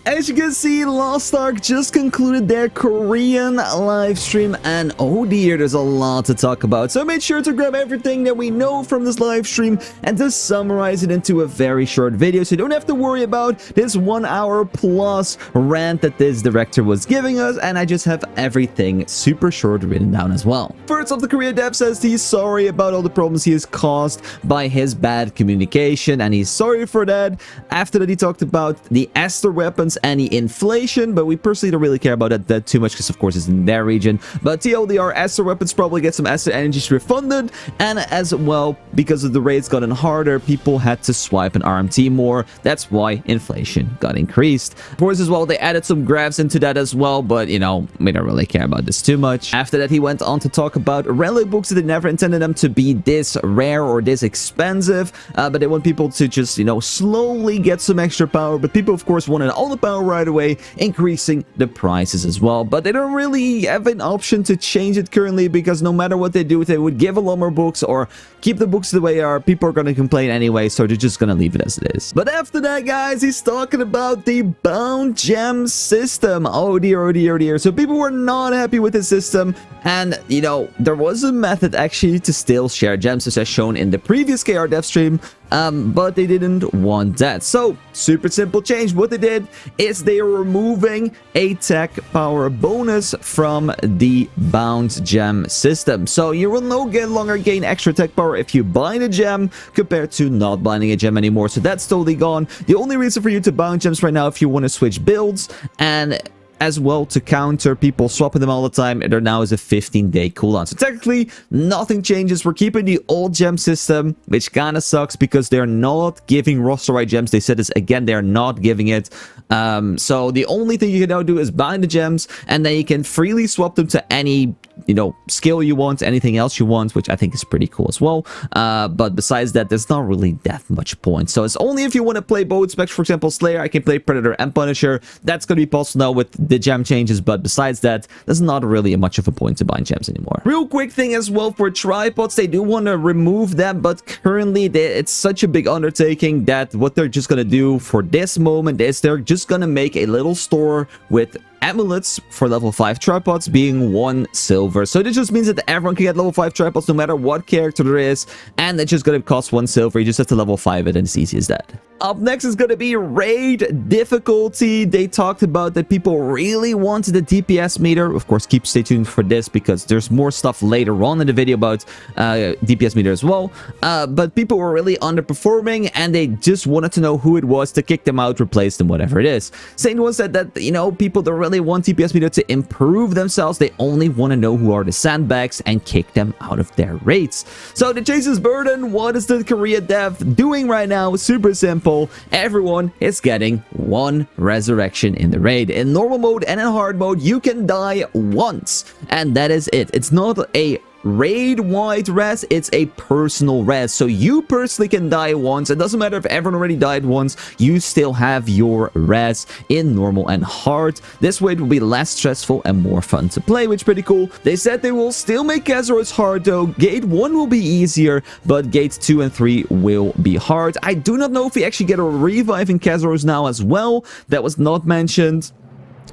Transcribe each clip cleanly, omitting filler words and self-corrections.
as you can see, lostark just concluded their Korean live stream, and oh dear, there's a lot to talk about. So I made sure to grab everything that we know from this live stream and to summarize it into a very short video, so you don't have to worry about this 1 hour plus rant that this director was giving us, and I just have everything super short written down as well. First off, the Korea dev says he's sorry about all the problems he has caused by his bad communication, and he's sorry for that. After that, he talked about the Aster weapons and the inflation, but we personally don't really care about that too much because of course it's in their region. But TLDR, Aster weapons probably get some Aster energies refunded, and as well, because of the raids gotten harder, people had to swipe an RMT more. That's why inflation got increased. Of course, as well, they added some graphs into that as well, but you know, we don't really care about this too much. After that, he went on to talk about relic books that they never intended them to be this rare or this expensive, but they want people to just, you know, slowly get some extra power. But people, of course, wanted all the power right away, increasing the prices as well. But they don't really have an option to change it currently, because no matter what they do, they would give a lot more books or keep the books the way they are, people are going to complain anyway, so they're just going to leave it as it is. But after that, guys, he's talking about the bound gem system. Oh dear, oh dear, oh dear. So people were not happy with the system, and you know, there was a method actually to still share gems, as shown in the previous KR dev stream, but they didn't want that. So super simple change. What they did is they are removing a tech power bonus from the bound gem system. So you will no longer gain extra tech power if you bind a gem compared to not binding a gem anymore. So that's totally gone. The only reason for you to bound gems right now, if you want to switch builds, and as well to counter people swapping them all the time, there now is a 15-day cooldown. So technically, nothing changes. We're keeping the old gem system, which kind of sucks because they're not giving roster right gems. They said this again, they're not giving it. So the only thing you can now do is bind the gems, and then you can freely swap them to any, you know, skill you want, anything else you want, which I think is pretty cool as well. But besides that, there's not really that much point. So it's only if you want to play both specs, for example, Slayer, I can play Predator and Punisher. That's going to be possible now with the gem changes, but besides that, there's not really much of a point to bind gems anymore. Real quick thing as well for tripods, they do want to remove them, but currently it's such a big undertaking that what they're just going to do for this moment is they're just going to make a little store with amulets for level 5 tripods being 1 silver. So this just means that everyone can get level 5 tripods no matter what character there is, and it's just gonna cost 1 silver. You just have to level 5 it, and it's easy as that. Up next is gonna be raid difficulty. They talked about that people really wanted the DPS meter. Of course, stay tuned for this because there's more stuff later on in the video about DPS meter as well. But people were really underperforming, and they just wanted to know who it was to kick them out, replace them, whatever it is. Same one said that, you know, people don't really want DPS meter to improve themselves. They only want to know who are the sandbags and kick them out of their raids. So the Chase's burden, what is the Korea dev doing right now? Super simple. Everyone is getting 1 resurrection in the raid. In normal mode and in hard mode, you can die once, and that is it. It's not a raid-wide res, it's a personal res. So you personally can die once. It doesn't matter if everyone already died once, you still have your res in normal and hard. This way it will be less stressful and more fun to play, which is pretty cool. They said they will still make KAZEROS hard though. Gate 1 will be easier, but gates 2 and 3 will be hard. I do not know if we actually get a revive in KAZEROS now as well. That was not mentioned.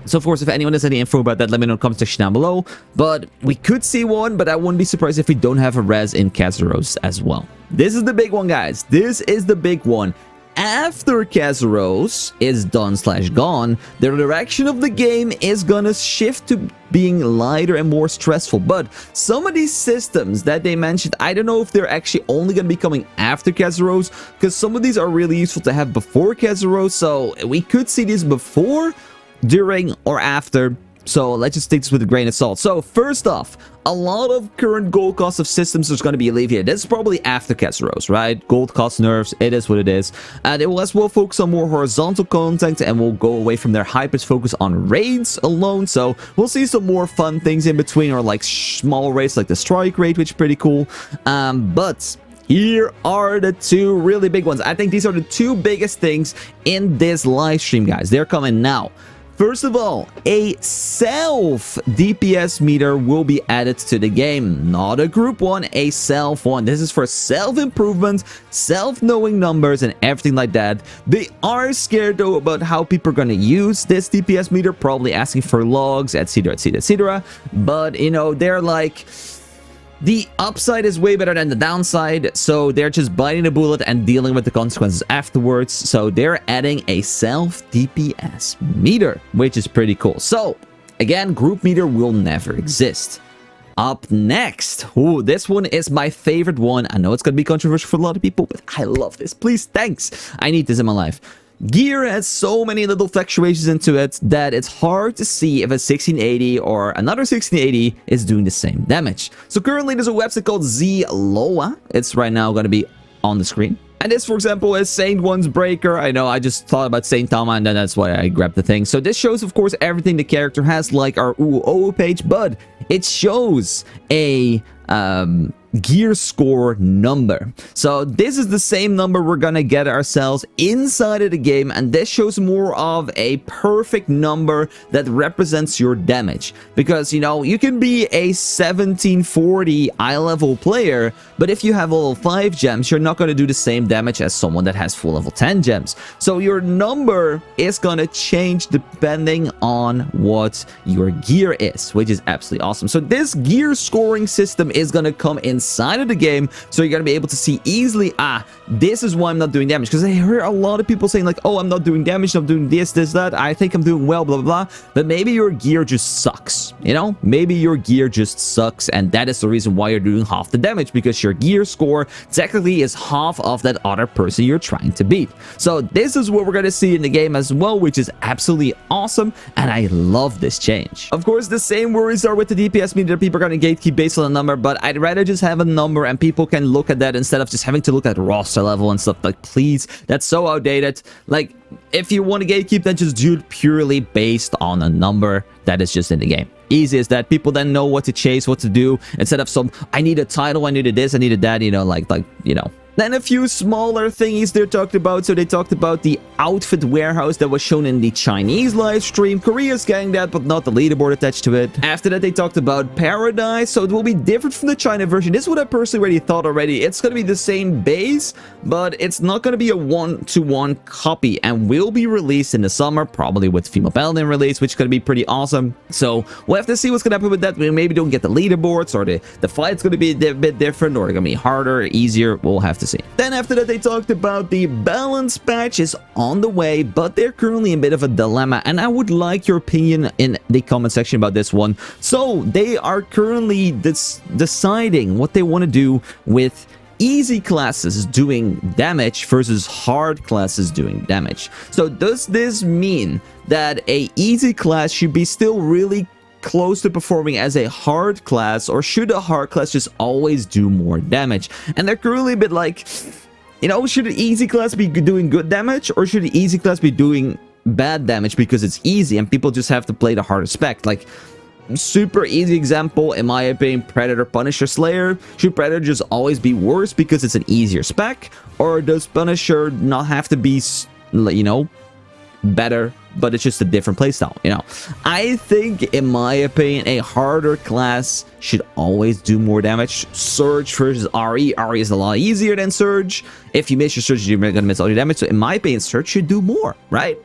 So, of course, if anyone has any info about that, let me know in the comment section down below. But we could see one, but I wouldn't be surprised if we don't have a res in KAZEROS as well. This is the big one, guys. This is the big one. After KAZEROS is done/gone, the direction of the game is gonna shift to being lighter and more stressful. But some of these systems that they mentioned, I don't know if they're actually only gonna be coming after KAZEROS, because some of these are really useful to have before KAZEROS. So we could see this before, during, or after. So let's just take this with a grain of salt. So first off, a lot of current gold cost of systems is going to be alleviated. This is probably after KAZEROS, right? Gold cost nerfs, it is what it is. And it will as well focus on more horizontal content, and we'll go away from their hyper focus on raids alone. So we'll see some more fun things in between, or like small raids like the strike raid, which is pretty cool. But here are the 2 really big ones. I think these are the 2 biggest things in this live stream, guys. They're coming now. First of all, a self DPS meter will be added to the game. Not a group one, a self one. This is for self-improvement, self-knowing numbers, and everything like that. They are scared, though, about how people are going to use this DPS meter, probably asking for logs, etc, etc, etc. But, you know, they're like... The upside is way better than the downside, so they're just biting the bullet and dealing with the consequences afterwards. So they're adding a self DPS meter, which is pretty cool. So again, group meter will never exist. Up next, ooh, this one is my favorite one. I know it's gonna be controversial for a lot of people, but I love this. Please, thanks. I need this in my life. Gear has so many little fluctuations into it that it's hard to see if a 1680 or another 1680 is doing the same damage. So currently there's a website called Zloa. It's right now going to be on the screen. And this, for example, is Saint One's Breaker. I know, I just thought about Saint Tama and then that's why I grabbed the thing. So this shows, of course, everything the character has, like our UO page, but it shows a Gearscore number. So this is the same number we're gonna get ourselves inside of the game, and this shows more of a perfect number that represents your damage, because you know you can be a 1740 eye level player, but if you have level 5 gems, you're not going to do the same damage as someone that has full level 10 gems. So your number is gonna change depending on what your gear is, which is absolutely awesome. So this gear scoring system is gonna come inside of the game, so you're gonna be able to see easily, this is why I'm not doing damage, because I hear a lot of people saying like, oh, I'm not doing damage, I'm doing this, that, I think I'm doing well, blah, blah, blah, but maybe your gear just sucks, you know, maybe your gear just sucks, and that is the reason why you're doing half the damage, because your gear score technically is half of that other person you're trying to beat. So this is what we're gonna see in the game as well, which is absolutely awesome, and I love this change. Of course, the same worries are with the DPS meter. People are gonna gatekeep based on a number, but I'd rather just have a number and people can look at that instead of just having to look at roster level and stuff. Like, please, that's so outdated. Like, if you want to gatekeep, then just do it purely based on a number that is just in the game. Easy as that. People then know what to chase, what to do, instead of some, I need a title, I needed this, I needed that, you know, like, you know. Then a few smaller thingies they talked about. So they talked about the outfit warehouse that was shown in the Chinese live stream. Korea's getting that, but not the leaderboard attached to it. After that, they talked about Paradise. So it will be different from the China version. This is what I personally already thought already. It's going to be the same base, but it's not going to be a one-to-one copy, and will be released in the summer, probably with female paladin release, which is going to be pretty awesome. So we'll have to see what's going to happen with that. We maybe don't get the leaderboards, or the fight's going to be a bit different, or it's going to be harder, easier. We'll have to see. Then after that, they talked about the balance patch is on the way, but they're currently in a bit of a dilemma, and I would like your opinion in the comment section about this one. So they are currently deciding what they want to do with easy classes doing damage versus hard classes doing damage. So does this mean that a easy class should be still really close to performing as a hard class, or should a hard class just always do more damage? And they're currently a bit like, you know, should an easy class be doing good damage, or should an easy class be doing bad damage because it's easy and people just have to play the harder spec? Like, super easy example, in my opinion, Predator, Punisher, Slayer. Should Predator just always be worse because it's an easier spec, or does Punisher not have to be, you know, better, but it's just a different playstyle, you know? I think, in my opinion, a harder class should always do more damage. Surge versus RE. RE is a lot easier than Surge. If you miss your Surge, you're gonna miss all your damage. So in my opinion, Surge should do more, right?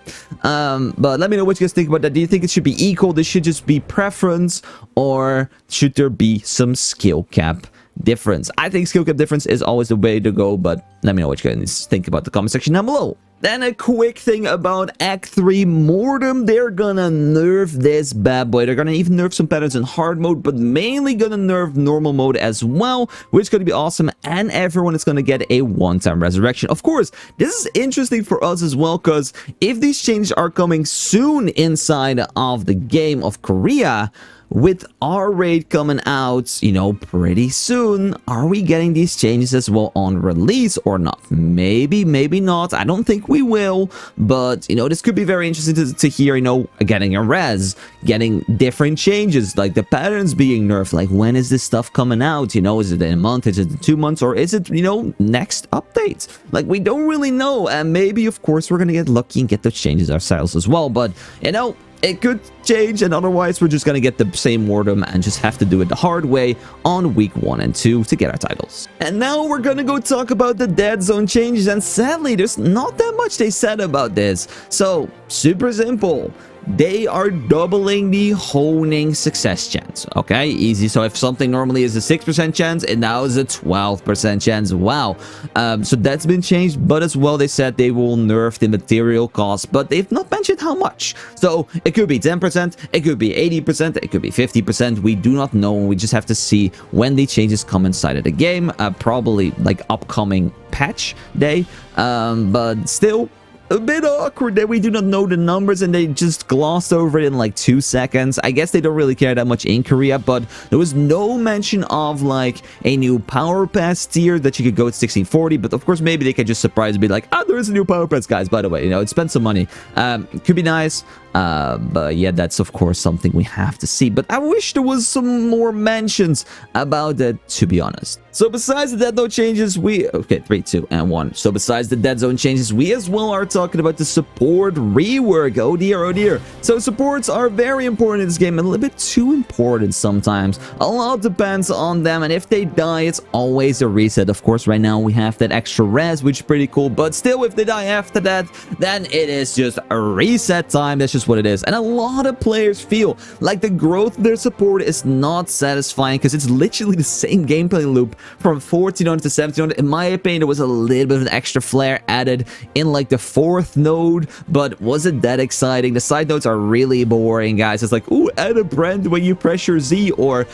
But let me know what you guys think about that. Do you think it should be equal? This should just be preference, or should there be some skill cap difference? I think skill cap difference is always the way to go, but let me know what you guys think about the comment section down below. Then a quick thing about Act 3 Mordoom. They're gonna nerf this bad boy. They're gonna even nerf some patterns in hard mode, but mainly gonna nerf normal mode as well, which is gonna be awesome, and everyone is gonna get a one-time resurrection. Of course, this is interesting for us as well, because if these changes are coming soon inside of the game of Korea, with our raid coming out, you know, pretty soon, are we getting these changes as well on release or not? Maybe, maybe not. I don't think we will, but, you know, this could be very interesting to hear, you know, getting a res, getting different changes, like the patterns being nerfed. Like, when is this stuff coming out? You know, is it in a month? Is it in 2 months? Or is it, you know, next update? Like, we don't really know, and maybe, of course, we're gonna get lucky and get those changes ourselves as well, but, you know, it could change, and otherwise we're just gonna get the same Mordoom and just have to do it the hard way on week 1 and 2 to get our titles. And now we're gonna go talk about the Deadzone changes, and sadly there's not that much they said about this. So super simple. They are doubling the honing success chance. Okay, easy. So if something normally is a 6% chance, it now is a 12% chance. Wow. So that's been changed, but as well they said they will nerf the material cost, but they've not mentioned how much. So it could be 10%, it could be 80%, it could be 50%. We do not know. We just have to see when the changes come inside of the game. Probably like upcoming patch day, but still a bit awkward that we do not know the numbers and they just glossed over it in like 2 seconds. I guess they don't really care that much in Korea, but there was no mention of like a new power pass tier that you could go to 1640. But of course, maybe they could just surprise and be like, there is a new power pass, guys, by the way, you know, spend some money. It could be nice. But yeah, that's of course something we have to see, but I wish there was some more mentions about that, to be honest. So besides the Deadzone changes, okay, 3, 2, and 1. So besides the Deadzone changes, we as well are talking about the support rework. Oh dear, oh dear. So supports are very important in this game, and a little bit too important sometimes. A lot depends on them, and if they die, it's always a reset. Of course, right now we have that extra res, which is pretty cool, but still, if they die after that, then it is just a reset time. That's just what it is. And a lot of players feel like the growth of their support is not satisfying because it's literally the same gameplay loop from 1400 to 1700. In my opinion, there was a little bit of an extra flair added in like the 4th node, but was it that exciting? The side nodes are really boring, guys. It's like, ooh, add a brand when you pressure Z, or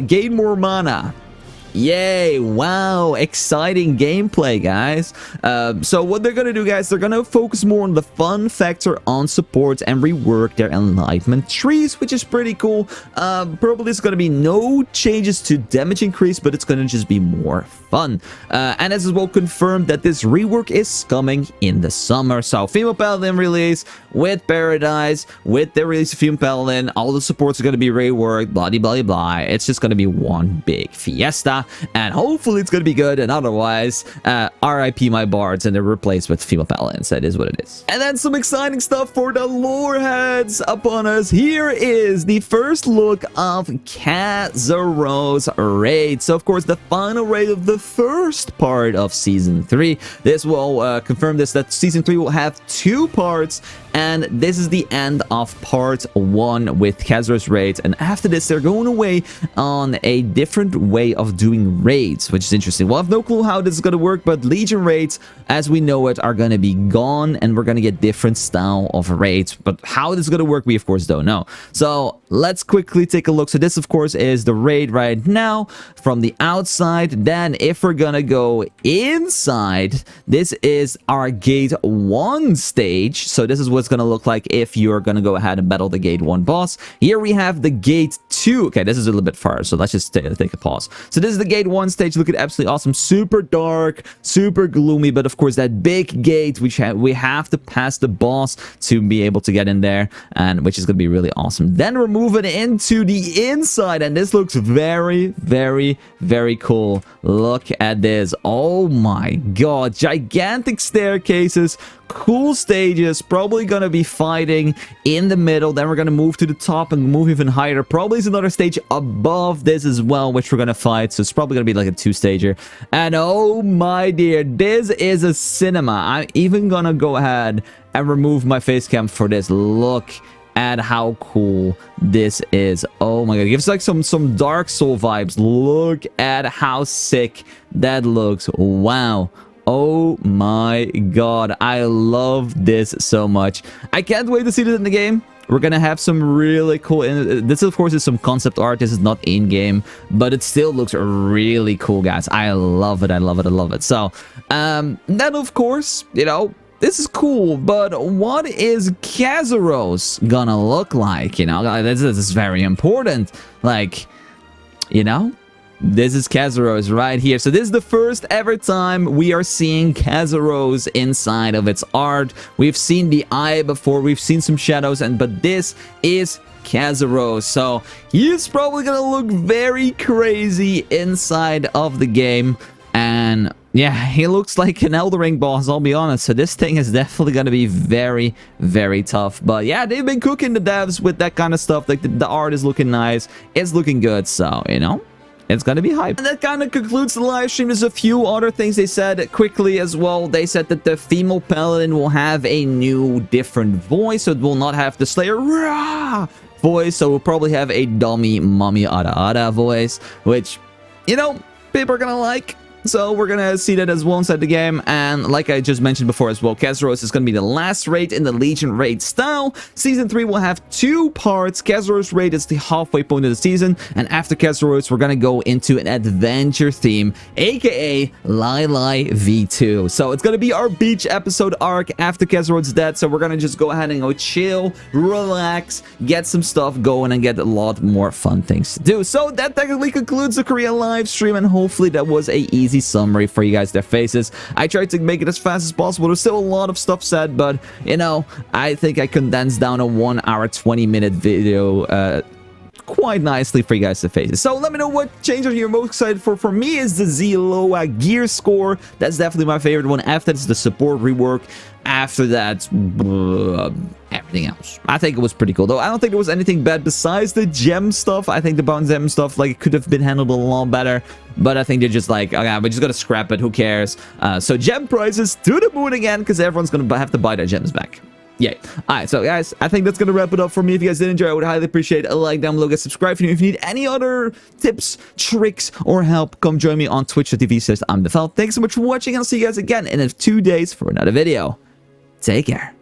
gain more mana. Yay, wow, exciting gameplay, guys. So what they're gonna do, guys, they're gonna focus more on the fun factor on support and rework their enlightenment trees, which is pretty cool. Probably there's gonna be no changes to damage increase, but it's gonna just be more fun. And as well confirmed that this rework is coming in the summer. So female paladin release with Paradise, with the release of female paladin, all the supports are gonna be reworked, blah blah blah. It's just gonna be one big fiesta. And hopefully it's gonna be good, and otherwise RIP my bards and they're replaced with female paladins. That is what it is. And then some exciting stuff for the lore heads upon us. Here is the first look of KAZEROS raid. So of course the final raid of the first part of season 3. This will confirm that season 3 will have 2 parts, and this is the end of part 1 with KAZEROS raids. And after this they're going away on a different way of doing raids, which is interesting. We'll have no clue how this is going to work, but Legion raids as we know it are going to be gone, and we're going to get different style of raids. But how this is going to work, we of course don't know. So let's quickly take a look. So this of course is the raid right now from the outside. Then if we're gonna go inside, this is our gate 1 stage. So this is what's gonna look like if you're gonna go ahead and battle the gate 1 boss. Here we have the gate 2. Okay, this is a little bit far, so let's just take a pause. So this is the gate 1 stage, looking absolutely awesome, super dark, super gloomy, but of course that big gate which we have to pass the boss to be able to get in there, and which is gonna be really awesome. Then we're moving into the inside, and this looks very, very, very cool. Look at this. Oh my god, gigantic staircases, cool stages, probably gonna be fighting in the middle. Then we're gonna move to the top and move even higher. Probably is another stage above this as well, which we're gonna fight. So it's probably gonna be like a 2-stager. And oh my dear, this is a cinema. I'm even gonna go ahead and remove my face cam for this. Look at how cool this is. Oh my god, it gives like some Dark Soul vibes. Look at how sick that looks. Wow. Oh my god, I love this so much. I can't wait to see this in the game. We're gonna have some really cool, this of course is some concept art. This is not in-game, but it still looks really cool, guys. I love it, I love it, I love it. So then of course, you know, this is cool, but what is KAZEROS gonna look like? You know, this is very important. Like, you know, this is KAZEROS right here. So this is the first ever time we are seeing KAZEROS inside of its art. We've seen the eye before, we've seen some shadows, but this is KAZEROS. So he's probably gonna look very crazy inside of the game. And Yeah, he looks like an Elden Ring boss, I'll be honest. So this thing is definitely going to be very, very tough. But yeah, they've been cooking the devs with that kind of stuff. Like the art is looking nice. It's looking good. So, you know, it's going to be hype. And that kind of concludes the live stream. There's a few other things they said quickly as well. They said that the female paladin will have a new, different voice. So it will not have the Slayer rah voice. So we'll probably have a dummy mommy ada ada voice, which, you know, people are going to like. So we're gonna see that as well inside the game. And like I just mentioned before as well, KAZEROS is gonna be the last raid in the Legion raid style. Season 3 will have 2 parts. KAZEROS raid is the halfway point of the season, and after KAZEROS we're gonna go into an adventure theme, aka Lai Lai V2. So it's gonna be our beach episode arc after KAZEROS is dead. So we're gonna just go ahead and go chill, relax, get some stuff going, and get a lot more fun things to do. So that technically concludes the Korean live stream, and hopefully that was a easy summary for you guys, their faces. I tried to make it as fast as possible. There's still a lot of stuff said, but you know, I think I condensed down a 1 hour 20-minute video quite nicely for you guys to face it. So let me know what changes you're most excited for. For me, is the Zloa Gearscore. That's definitely my favorite one. After that's the support rework. After that, everything else. I think it was pretty cool, though. I don't think there was anything bad besides the gem stuff. I think the bound gem stuff, like, it could have been handled a lot better. But I think they're just like, okay, we're just gonna scrap it. Who cares? So gem prices to the moon again, because everyone's gonna have to buy their gems back. Yay. Alright, so guys, I think that's gonna wrap it up for me. If you guys did enjoy, I would highly appreciate a like down below. Guys, subscribe if you need any other tips, tricks, or help. Come join me on twitch.tv/ImDefild. Thanks so much for watching, and I'll see you guys again in 2 days for another video. Take care.